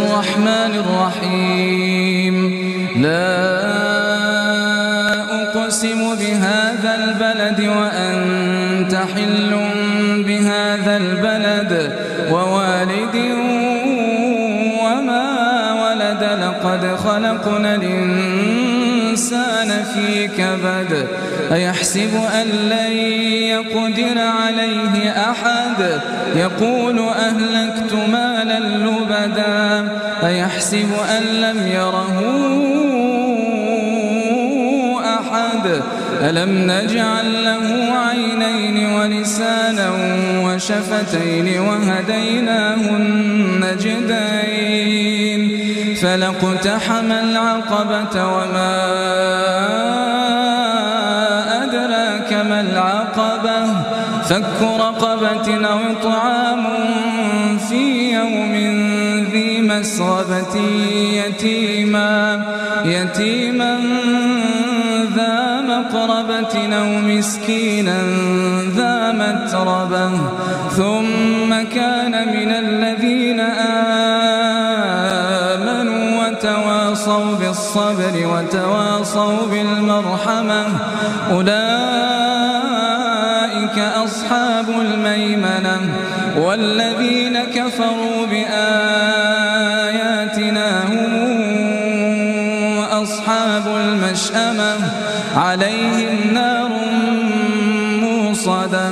الرحمن الرحيم لا أقسم بهذا البلد وأنت حل بهذا البلد ووالد وما ولد لقد خلقنا الإنسان في كبد أيحسب أن لن يقدر عليه أحد يقول أهلكت مالا لبدا أيحسب أن لم يره أحد ألم نجعل له عينين ولسانا وشفتين وهديناه النجدين فلاقتحم العقبة وما أدراك ما العقبة فك رقبة أو إطعام في يوم ذي مسغبة يتيما ذا مقربة أو مسكينا ذا متربة ثم كان من الذين آمنوا وتواصوا بالصبر وتواصوا بالمرحمة أولئك أصحاب الميمنة والذين كفروا بآياتنا هم أصحاب المشأمة عليهم نار موصدة